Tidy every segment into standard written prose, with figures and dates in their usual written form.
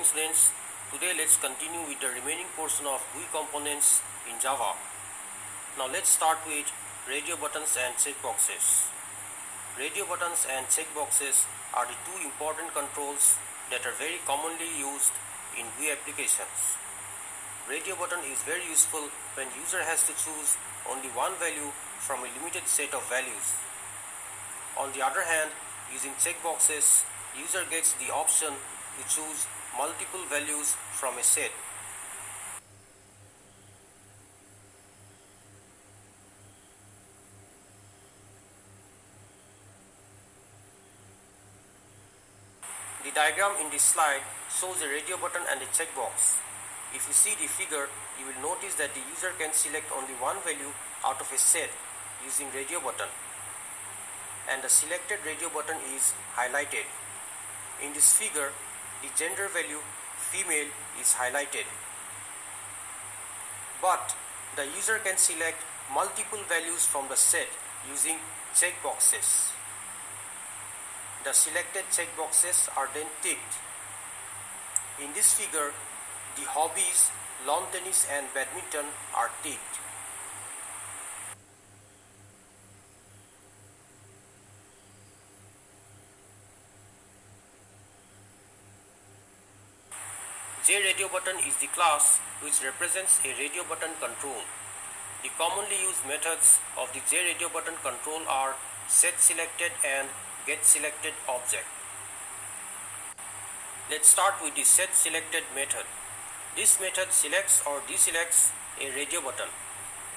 morning students. Today let's continue with the remaining portion of GUI components in Java. Now let's start with radio buttons and checkboxes. Radio buttons and checkboxes are the two important controls that are very commonly used in GUI applications. Radio button is very useful when user has to choose only one value from a limited set of values. On the other hand, using checkboxes, user gets the option to choose multiple values from a set. The diagram in this slide shows a radio button and a checkbox. If you see the figure, you will notice that the user can select only one value out of a set using radio button, and the selected radio button is highlighted. In this figure, the gender value female is highlighted, but the user can select multiple values from the set using checkboxes. The selected checkboxes are then ticked. In this figure, the hobbies, lawn tennis and badminton are ticked. JRadio button is the class which represents a radio button control. The commonly used methods of the JRadio button control are setSelected and getSelected object. Let's start with the setSelected method. This method selects or deselects a radio button.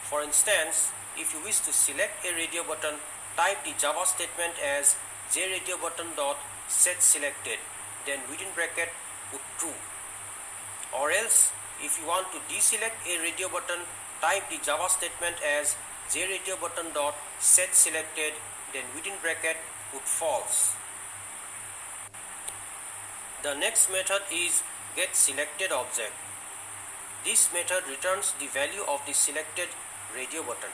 For instance, if you wish to select a radio button, type the Java statement as JRadio button.setSelected, then within bracket put true. Or else, if you want to deselect a radio button, type the Java statement as JRadio button.setSelected, then within bracket put false. The next method is getSelected object. This method returns the value of the selected radio button.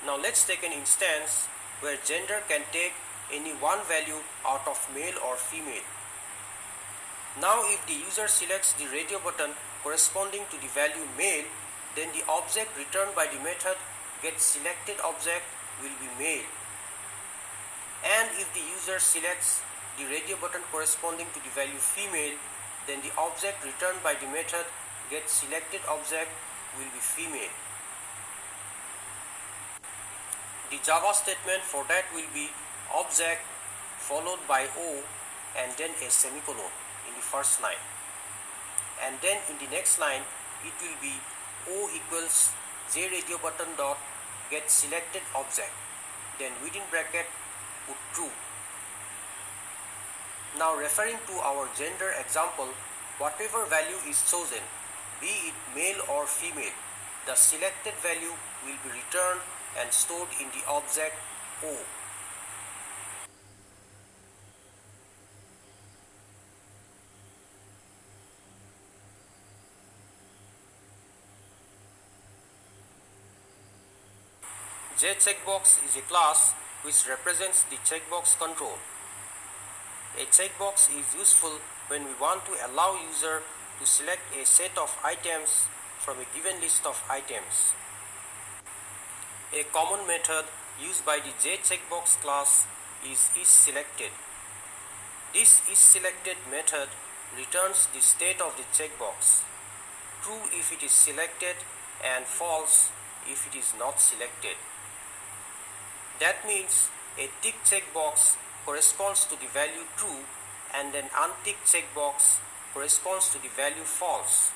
Now let's take an instance where gender can take any one value out of male or female. Now if the user selects the radio button corresponding to the value male, then the object returned by the method getSelected object will be male. And if the user selects the radio button corresponding to the value female, then the object returned by the method getSelected object will be female. The Java statement for that will be object followed by O and then a semicolon in the first line, and then in the next line it will be O equals JRadio button dot getSelected object, then within bracket put true. Now referring to our gender example, whatever value is chosen, be it male or female, the selected value will be returned and stored in the object O. JCheckbox is a class which represents the checkbox control. A checkbox is useful when we want to allow user to select a set of items from a given list of items. A common method used by the JCheckbox class is isSelected. This isSelected method returns the state of the checkbox, true if it is selected and false if it is not selected. That means a tick checkbox corresponds to the value true and an unticked checkbox corresponds to the value false.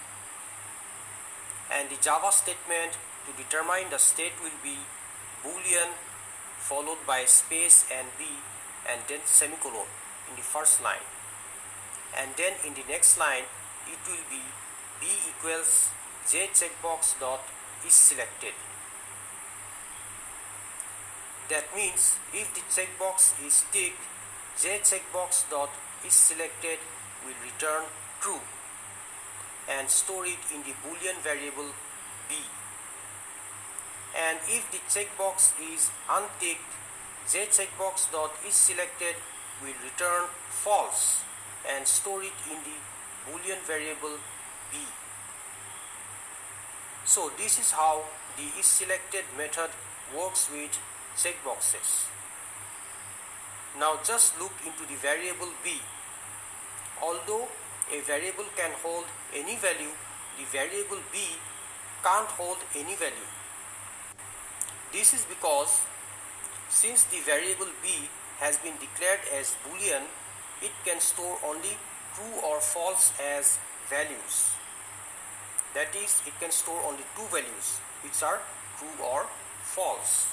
And the Java statement to determine the state will be boolean followed by space and b and then semicolon in the first line, and then in the next line it will be b equals jcheckbox dot isSelected. That means if the checkbox is ticked, jcheckbox dot isSelected will return true and store it in the boolean variable b. And if the checkbox is unticked, jcheckbox dot isSelected will return false and store it in the Boolean variable b. So this is how the isSelected method works with checkboxes. Now just look into the variable b. Although a variable can hold any value, the variable b can't hold any value. This is because since the variable b has been declared as Boolean, it can store only true or false as values. That is, it can store only two values, which are true or false.